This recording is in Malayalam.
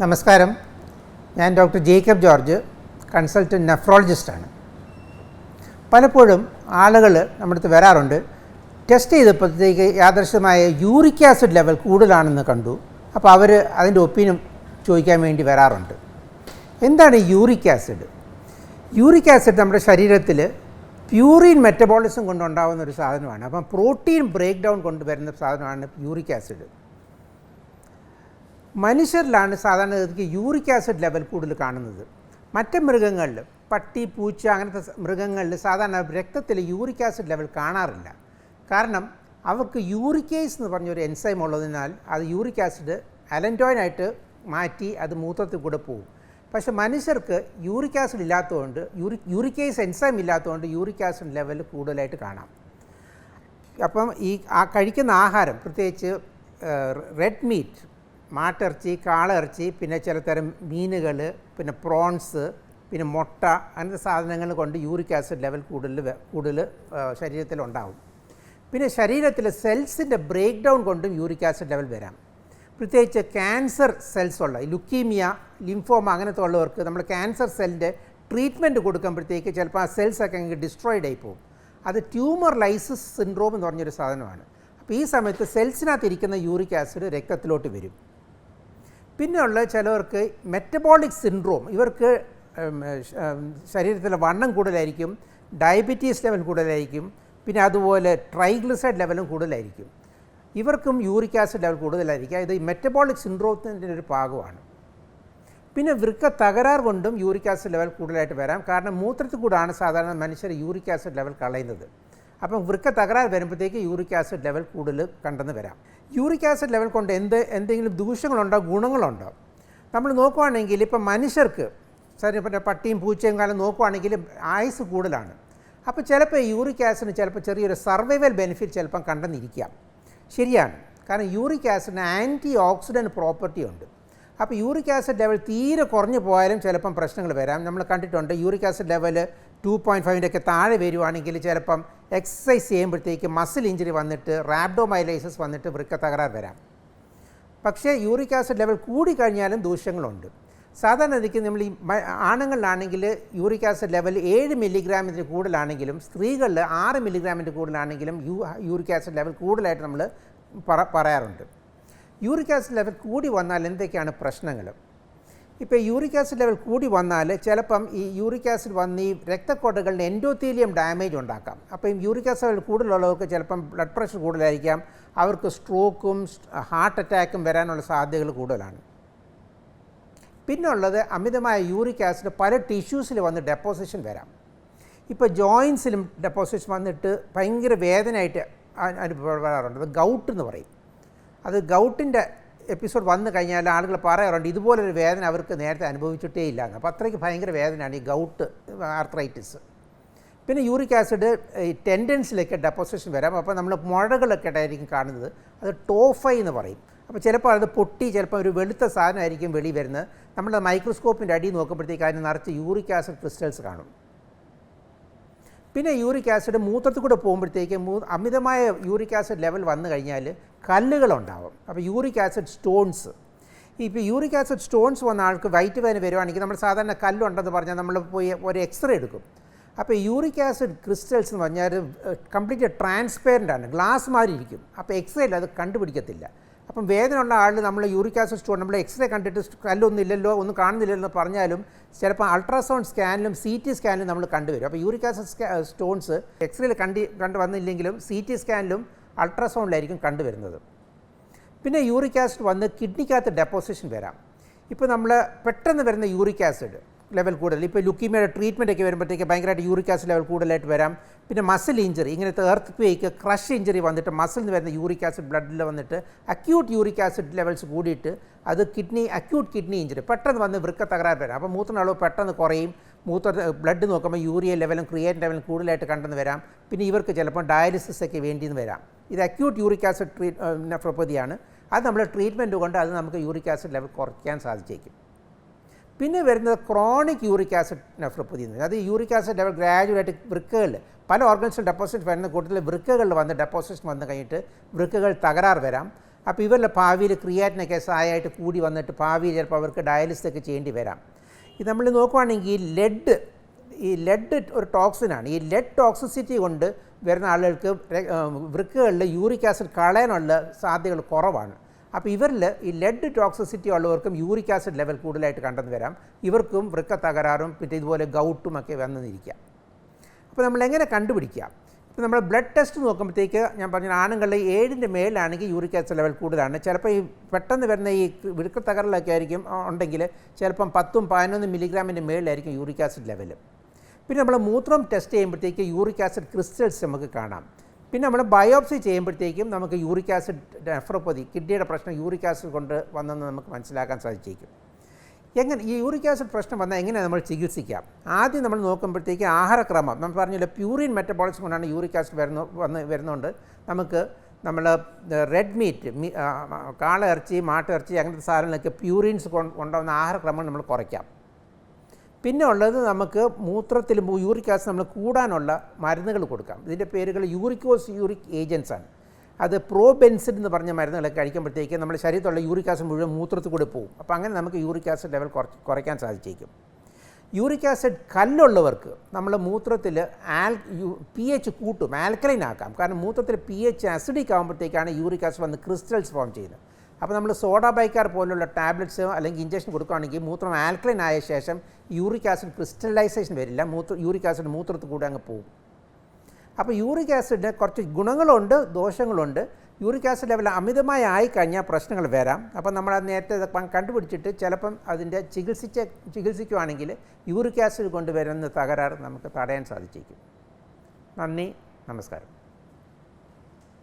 നമസ്കാരം, ഞാൻ ഡോക്ടർ ജേക്കബ് ജോർജ്, കൺസൾട്ടൻറ്റ് നെഫ്രോളജിസ്റ്റാണ്. പലപ്പോഴും ആളുകൾ നമ്മുടെ അടുത്ത് വരാറുണ്ട്. ടെസ്റ്റ് ചെയ്തപ്പോഴത്തേക്ക് യാദൃശ്യമായ യൂറിക് ആസിഡ് ലെവൽ കൂടുതലാണെന്ന് കണ്ടു. അപ്പോൾ അവർ അതിൻ്റെ ഒപ്പീനിയൻ ചോദിക്കാൻ വേണ്ടി വരാറുണ്ട്. എന്താണ് യൂറിക് ആസിഡ്? യൂറിക് ആസിഡ് നമ്മുടെ ശരീരത്തിൽ പ്യൂറിൻ മെറ്റബോളിസം കൊണ്ടുണ്ടാകുന്ന ഒരു സാധനമാണ്. അപ്പം പ്രോട്ടീൻ ബ്രേക്ക് ഡൗൺ കൊണ്ടുവരുന്ന സാധനമാണ് യൂറിക് ആസിഡ്. മനുഷ്യരിലാണ് സാധാരണ യൂറിക് ആസിഡ് ലെവൽ കൂടുതൽ കാണുന്നത്. മറ്റ് മൃഗങ്ങളിൽ, പട്ടി, പൂച്ച അങ്ങനത്തെ മൃഗങ്ങളിൽ സാധാരണ രക്തത്തിൽ യൂറിക് ആസിഡ് ലെവൽ കാണാറില്ല. കാരണം അവർക്ക് യൂറിക്കേസ് എന്ന് പറഞ്ഞൊരു എൻസൈം ഉള്ളതിനാൽ അത് യൂറിക് ആസിഡ് അലൻറ്റോയിനായിട്ട് മാറ്റി അത് മൂത്രത്തിൽ കൂടെ പോകും. പക്ഷേ മനുഷ്യർക്ക് യൂറിക് ആസിഡ് ഇല്ലാത്തതുകൊണ്ട്, യൂറിക്കേസ് എൻസൈം ഇല്ലാത്തതുകൊണ്ട് യൂറിക് ആസിഡ് ലെവൽ കൂടുതലായിട്ട് കാണാം. അപ്പം കഴിക്കുന്ന ആഹാരം, പ്രത്യേകിച്ച് റെഡ് മീറ്റ്, മാട്ടിറച്ചി, കാളയിറച്ചി, പിന്നെ ചിലതരം മീനുകൾ, പിന്നെ പ്രോൺസ്, പിന്നെ മുട്ട, അങ്ങനത്തെ സാധനങ്ങൾ കൊണ്ട് യൂറിക് ആസിഡ് ലെവൽ കൂടുതൽ ശരീരത്തിലുണ്ടാവും. പിന്നെ ശരീരത്തിലെ സെൽസിൻ്റെ ബ്രേക്ക് ഡൗൺ കൊണ്ടും യൂറിക് ആസിഡ് ലെവൽ വരാം. പ്രത്യേകിച്ച് ക്യാൻസർ സെൽസ് ഉള്ള ലുക്കീമിയ, ലിംഫോമ അങ്ങനത്തെ ഉള്ളവർക്ക് നമ്മൾ ക്യാൻസർ സെല്ലിൻ്റെ ട്രീറ്റ്മെൻറ്റ് കൊടുക്കുമ്പോഴത്തേക്ക് ചിലപ്പോൾ ആ സെൽസൊക്കെ അങ്ങ് ഡിസ്ട്രോയിഡ് ആയി പോകും. അത് ട്യൂമർ ലൈസിസ് സിൻഡ്രോം എന്ന് പറഞ്ഞൊരു സാധനമാണ്. അപ്പോൾ ഈ സമയത്ത് സെൽസിനകത്തിരിക്കുന്ന യൂറിക് ആസിഡ് രക്തത്തിലോട്ട് വരും. പിന്നെയുള്ള ചിലവർക്ക് മെറ്റബോളിക് സിൻഡ്രോം, ഇവർക്ക് ശരീരത്തിലെ വണ്ണം കൂടുതലായിരിക്കും, ഡയബറ്റീസ് ലെവൽ കൂടുതലായിരിക്കും, പിന്നെ അതുപോലെ ട്രൈഗ്ലിസൈഡ് ലെവലും കൂടുതലായിരിക്കും. ഇവർക്കും യൂറിക് ആസിഡ് ലെവൽ കൂടുതലായിരിക്കും. ഇത് മെറ്റബോളിക് സിൻഡ്രോത്തിൻ്റെ ഒരു ഭാഗമാണ്. പിന്നെ വൃക്ക തകരാർ കൊണ്ടും യൂറിക് ആസിഡ് ലെവൽ കൂടുതലായിട്ട് വരാം. കാരണം മൂത്രത്തിൽ കൂടാണ് സാധാരണ മനുഷ്യർ യൂറിക് ആസിഡ് ലെവൽ കളയുന്നത്. അപ്പം വൃക്ക തകരാർ വരുമ്പോഴത്തേക്ക് യൂറിക് ആസിഡ് ലെവൽ കൂടുതൽ കണ്ടെന്ന് വരാം. യൂറിക് ആസിഡ് ലെവൽ കൊണ്ട് എന്തെങ്കിലും ദൂഷ്യങ്ങളുണ്ടോ, ഗുണങ്ങളുണ്ടോ? നമ്മൾ നോക്കുവാണെങ്കിൽ ഇപ്പം മനുഷ്യർക്ക് പിന്നെ പട്ടിയും പൂച്ചയും കാലം നോക്കുവാണെങ്കിൽ ആയുസ് കൂടുതലാണ്. അപ്പോൾ ചിലപ്പോൾ യൂറിക് ആസിഡിന് ചിലപ്പോൾ ചെറിയൊരു സർവൈവൽ ബെനിഫിറ്റ് ചിലപ്പം കണ്ടെന്നിരിക്കാം. ശരിയാണ്. കാരണം യൂറിക് ആസിഡിന് ആൻറ്റി ഓക്സിഡൻറ്റ് പ്രോപ്പർട്ടി ഉണ്ട്. അപ്പോൾ യൂറിക് ആസിഡ് ലെവൽ തീരെ കുറഞ്ഞു പോയാലും ചിലപ്പം പ്രശ്നങ്ങൾ വരാം. നമ്മൾ കണ്ടിട്ടുണ്ട് യൂറിക് ആസിഡ് ലെവൽ 2.5 താഴെ വരുവാണെങ്കിൽ ചിലപ്പം എക്സസൈസ് ചെയ്യുമ്പോഴത്തേക്ക് മസിൽ ഇഞ്ചുറി വന്നിട്ട് റാബ്ഡോമൈലൈസിസ് വന്നിട്ട് വൃക്ക തകരാർ വരാം. പക്ഷേ യൂറിക് ആസിഡ് ലെവൽ കൂടിക്കഴിഞ്ഞാലും ദൂഷ്യങ്ങളുണ്ട്. സാധാരണ രീതിക്ക് നമ്മൾ ഈ ആണുങ്ങളിലാണെങ്കിൽ യൂറിക് ആസിഡ് ലെവൽ 7 മില്ലിഗ്രാമിന് കൂടുതലാണെങ്കിലും സ്ത്രീകളിൽ 6 മില്ലിഗ്രാമിൻ്റെ കൂടുതലാണെങ്കിലും യൂറിക് ആസിഡ് ലെവൽ കൂടുതലായിട്ട് നമ്മൾ പറയാറുണ്ട്. യൂറിക് ആസിഡ് ലെവൽ കൂടി വന്നാൽ എന്തൊക്കെയാണ് പ്രശ്നങ്ങൾ? ഇപ്പോൾ യൂറിക് ആസിഡ് ലെവൽ കൂടി വന്നാൽ ചിലപ്പം ഈ യൂറിക് ആസിഡ് വന്ന് ഈ രക്തക്കൊട്ടകളുടെ എൻഡോത്തീലിയം ഡാമേജ് ഉണ്ടാക്കാം. അപ്പോൾ ഈ യൂറിക് ആസിഡ് ലെവൽ കൂടുതലുള്ളവർക്ക് ചിലപ്പം ബ്ലഡ് പ്രഷർ കൂടുതലായിരിക്കാം, അവർക്ക് സ്ട്രോക്കും ഹാർട്ട് അറ്റാക്കും വരാനുള്ള സാധ്യതകൾ കൂടുതലാണ്. പിന്നുള്ളത് അമിതമായ യൂറിക് ആസിഡ് പല ടിഷ്യൂസിൽ വന്ന് ഡെപ്പോസിഷൻ വരാം. ഇപ്പോൾ ജോയിൻസിലും ഡെപ്പോസിഷൻ വന്നിട്ട് ഭയങ്കര വേദനയായിട്ട് അനുഭവപ്പെടാറുണ്ട്. അത് ഗൗട്ട് എന്ന് പറയും. അത് ഗൗട്ടിൻ്റെ എപ്പിസോഡ് വന്നു കഴിഞ്ഞാൽ ആളുകൾ പറയാറുണ്ട് ഇതുപോലൊരു വേദന അവർക്ക് നേരത്തെ അനുഭവിച്ചിട്ടേ ഇല്ല. അപ്പോൾ അത്രയ്ക്ക് ഭയങ്കര വേദനയാണ് ഈ ഗൗട്ട്, ആർത്രൈറ്റിസ്. പിന്നെ യൂറിക് ആസിഡ് ഈ ടെൻഡൻസിലൊക്കെ ഡെപ്പോസിഷൻ വരാം. അപ്പോൾ നമ്മൾ മുഴകളൊക്കെ ആയിരിക്കും കാണുന്നത്. അത് ടോഫൈ എന്ന് പറയും. അപ്പോൾ ചിലപ്പോൾ അത് പൊട്ടി ചിലപ്പോൾ ഒരു വെളുത്ത സാധനമായിരിക്കും വെളി വരുന്നത്. നമ്മൾ മൈക്രോസ്കോപ്പിൻ്റെ അടി നോക്കുമ്പോഴത്തേക്ക് അതിന് നിറച്ച് യൂറിക് ആസിഡ് ക്രിസ്റ്റൽസ് കാണും. പിന്നെ യൂറിക് ആസിഡ് മൂത്രത്തിൽ കൂടെ പോകുമ്പോഴത്തേക്ക് അമിതമായ യൂറിക് ആസിഡ് ലെവൽ വന്നു കഴിഞ്ഞാൽ കല്ലുകളുണ്ടാവും. അപ്പോൾ യൂറിക് ആസിഡ് സ്റ്റോൺസ്, ഇപ്പോൾ യൂറിക് ആസിഡ് സ്റ്റോൺസ് വന്ന ആൾക്ക് വയറ്റ് വേദന വരുവാണെങ്കിൽ നമ്മൾ സാധാരണ കല്ലുണ്ടെന്ന് പറഞ്ഞാൽ നമ്മൾ പോയി ഒരു എക്സ്റേ എടുക്കും. അപ്പോൾ യൂറിക് ആസിഡ് ക്രിസ്റ്റൽസ് എന്ന് പറഞ്ഞാൽ കംപ്ലീറ്റ് ട്രാൻസ്പെറൻ്റ് ആണ്, ഗ്ലാസ് മാതിരി ഇരിക്കും. അപ്പോൾ എക്സ്റേയിൽ അത് കണ്ടുപിടിക്കത്തില്ല. അപ്പം വേദനയുള്ള ആളിൽ നമ്മൾ യൂറിക് ആസിഡ് സ്റ്റോൺ നമ്മൾ എക്സ്റേ കണ്ടിട്ട് കല്ലൊന്നും ഇല്ലല്ലോ, ഒന്നും കാണുന്നില്ലല്ലോ എന്ന് പറഞ്ഞാലും ചിലപ്പോൾ അൾട്രാസൗണ്ട് സ്കാനിലും CT സ്കാനിലും നമ്മൾ കണ്ടുവരും. അപ്പോൾ യൂറിക് ആസിഡ് സ്റ്റോൺസ് എക്സ്റേയിൽ കണ്ടു വന്നില്ലെങ്കിലും CT സ്കാനിലും അൾട്രാസൗണ്ടിലായിരിക്കും കണ്ടുവരുന്നത്. പിന്നെ യൂറിക് ആസിഡ് വന്ന് കിഡ്നിക്കകത്ത് ഡെപ്പോസിഷൻ വരാം. ഇപ്പോൾ നമ്മൾ പെട്ടെന്ന് വരുന്ന യൂറിക് ആസിഡ് ലെവൽ കൂടുതൽ, ഇപ്പോൾ ലുക്കീമിയയുടെ ട്രീറ്റ്മെൻ്റ് ഒക്കെ വരുമ്പോഴത്തേക്ക് ഭയങ്കരമായിട്ട് യൂറിക് ആസിഡ് ലെവൽ കൂടുതലായിട്ട് വരാം. പിന്നെ മസിൽ ഇഞ്ചറി, ഇങ്ങനത്തെ എർത്ത് ക്വേക്ക്, ക്രഷ് ഇഞ്ചറി വന്നിട്ട് മസിൽ നിന്ന് വരുന്ന യൂറിക് ആസിഡ് ബ്ലഡിൽ വന്നിട്ട് അക്യൂട്ട് യൂറിക് ആസിഡ് ലെവൽസ് കൂടിയിട്ട് അത് അക്യൂട്ട് കിഡ്നി ഇഞ്ചറി പെട്ടെന്ന് വന്ന് വൃക്ക തകരാർ വരാം. അപ്പോൾ മൂത്രത്തിൻ്റെ അളവ് പെട്ടെന്ന് കുറയും. ബ്ലഡ് നോക്കുമ്പോൾ യൂറിയ ലെവലും ക്രിയേറ്റിൻ ലെവലും കൂടുതലായിട്ട് കണ്ടെന്ന് വരാം. പിന്നെ ഇവർക്ക് ചിലപ്പോൾ ഡയാലിസിസ് ഒക്കെ വേണ്ടിയെന്ന് വരാം. ഇത് അക്യൂട്ട് യൂറിക് ആസിഡ് നെഫ്രോപ്പതിയാണ്. അത് നമ്മൾ ട്രീറ്റ്മെൻറ്റ് കൊണ്ട് അത് നമുക്ക് യൂറിക് ആസിഡ് ലെവൽ കുറയ്ക്കാൻ സാധിച്ചേക്കും. പിന്നെ വരുന്നത് ക്രോണിക് യൂറിക് ആസിഡ് നെഫ്രോപ്പതി എന്ന്. അത് യൂറിക് ആസിഡ് ലെവൽ ഗ്രാജുവലായിട്ട് വൃക്കകളിൽ പല ഓർഗൻസിൽ ഡെപ്പോസിറ്റ് വരുന്ന കൂട്ടത്തിൽ വൃക്കകളിൽ വന്ന് ഡെപ്പോസിഷൻ വന്നു കഴിഞ്ഞിട്ട് വൃക്കകൾ തകരാർ വരാം. അപ്പോൾ ഇവരുടെ ഭാവിയിൽ ക്രിയാറ്റിനൊക്കെ സഹായമായിട്ട് കൂടി വന്നിട്ട് ഭാവിയിൽ ചിലപ്പോൾ അവർക്ക് ഡയാലിസിസ് ഒക്കെ ചെയ്യേണ്ടി വരാം. ഇത് നമ്മൾ നോക്കുവാണെങ്കിൽ ഈ ലെഡ് ഒരു ടോക്സിനാണ്. ഈ ലെഡ് ടോക്സിസിറ്റി കൊണ്ട് വരുന്ന ആളുകൾക്ക് വൃക്കകളിൽ യൂറിക് ആസിഡ് കളയാനുള്ള സാധ്യതകൾ കുറവാണ്. അപ്പോൾ ഇവരിൽ ഈ ലെഡ് ടോക്സിസിറ്റി ഉള്ളവർക്കും യൂറിക് ആസിഡ് ലെവൽ കൂടുതലായിട്ട് കണ്ടെന്ന് വരാം. ഇവർക്കും വൃക്ക തകരാറും പിന്നെ ഇതുപോലെ ഗൗട്ടും ഒക്കെ വന്നിരിക്കാം. അപ്പോൾ നമ്മളെങ്ങനെ കണ്ടുപിടിക്കാം? ഇപ്പോൾ നമ്മൾ ബ്ലഡ് ടെസ്റ്റ് നോക്കുമ്പോഴത്തേക്ക് ഞാൻ പറഞ്ഞ ആണുങ്ങളിൽ 7ൻ്റെ മേലാണെങ്കിൽ യൂറിക് ആസിഡ് ലെവൽ കൂടുതലാണ്. ചിലപ്പോൾ ഈ പെട്ടെന്ന് വരുന്ന ഈ വൃക്ക തകരാറിലൊക്കെ ആയിരിക്കും ഉണ്ടെങ്കിൽ ചിലപ്പം 10-11 മില്ലിഗ്രാമിൻ്റെ മേളിലായിരിക്കും യൂറിക് ആസിഡ് ലെവൽ. പിന്നെ നമ്മൾ മൂത്രം ടെസ്റ്റ് ചെയ്യുമ്പോഴത്തേക്ക് യൂറിക് ആസിഡ് ക്രിസ്റ്റൽസ് നമുക്ക് കാണാം. പിന്നെ നമ്മൾ ബയോപ്സി ചെയ്യുമ്പോഴത്തേക്കും നമുക്ക് യൂറിക് ആസിഡ് നെഫ്രോപ്പതി, കിഡ്നിയുടെ പ്രശ്നം യൂറിക് ആസിഡ് കൊണ്ട് വന്നെന്ന് നമുക്ക് മനസ്സിലാക്കാൻ സാധിച്ചേക്കും. എങ്ങനെ ഈ യൂറിക് ആസിഡ് പ്രശ്നം വന്നാൽ എങ്ങനെ നമ്മൾ ചികിത്സിക്കാം? ആദ്യം നമ്മൾ നോക്കുമ്പോഴത്തേക്ക് ആഹാരക്രമം നമ്മൾ പറഞ്ഞില്ല, പ്യൂറിൻ മെറ്റബോളിസം കൊണ്ടാണ് യൂറിക് ആസിഡ് വരുന്നതുകൊണ്ട് നമുക്ക് നമ്മൾ റെഡ് മീറ്റ്, കാള ഇറച്ചി, മാട്ട ഇറച്ചി അങ്ങനത്തെ സാധനങ്ങളൊക്കെ പ്യൂറിൻസ് കൊണ്ടുവന്ന ആഹാരക്രമം നമ്മൾ കുറയ്ക്കാം. പിന്നെ ഉള്ളത് നമുക്ക് മൂത്രത്തിൽ യൂറിക് ആസിഡ് നമ്മൾ കൂടാനുള്ള മരുന്നുകൾ കൊടുക്കാം. ഇതിൻ്റെ പേരുകൾ യൂറിക് ഏജൻസ് ആണ്. അത് പ്രോബെൻസിൻ എന്ന് പറഞ്ഞ മരുന്നുകളൊക്കെ കഴിക്കുമ്പോഴത്തേക്ക് നമ്മുടെ ശരീരത്തിലുള്ള യൂറിക് ആസിഡ് മുഴുവൻ മൂത്രത്തിൽ കൂടി പോകും. അപ്പോൾ അങ്ങനെ നമുക്ക് യൂറിക് ആസിഡ് ലെവൽ കുറയ്ക്കാൻ സാധിച്ചേക്കും. യൂറിക് ആസിഡ് കല്ലുള്ളവർക്ക് നമ്മൾ മൂത്രത്തിൽ pH കൂട്ടും, ആൽക്കലൈൻ ആക്കാം. കാരണം മൂത്രത്തിൽ pH അസിഡിക് ആകുമ്പോഴത്തേക്കാണ് യൂറിക് ആസിഡ് വന്ന് ക്രിസ്റ്റൽസ് ഫോം ചെയ്യുന്നത്. അപ്പോൾ നമ്മൾ സോഡ ബൈക്കാർ പോലുള്ള ടാബ്ലറ്റ്സ് അല്ലെങ്കിൽ ഇഞ്ചക്ഷൻ കൊടുക്കുകയാണെങ്കിൽ മൂത്രം ആൽക്കലൈൻ ആയ ശേഷം യൂറിക് ആസിഡ് ക്രിസ്റ്റലൈസേഷൻ വരില്ല, യൂറിക് ആസിഡ് മൂത്രത്തിൽ കൂടെ അങ്ങ് പോകും. അപ്പോൾ യൂറിക് ആസിഡിന് കുറച്ച് ഗുണങ്ങളുണ്ട്, ദോഷങ്ങളുണ്ട്. യൂറിക് ആസിഡ് ലെവൽ അമിതമായി ആയിക്കഴിഞ്ഞാൽ പ്രശ്നങ്ങൾ വരാം. അപ്പോൾ നമ്മളത് നേരത്തെ കണ്ടുപിടിച്ചിട്ട് ചിലപ്പം അതിൻ്റെ ചികിത്സിക്കുകയാണെങ്കിൽ യൂറിക് ആസിഡ് കൊണ്ടുവരുന്ന തകരാറ് നമുക്ക് തടയാൻ സാധിച്ചേക്കും. നന്ദി, നമസ്കാരം.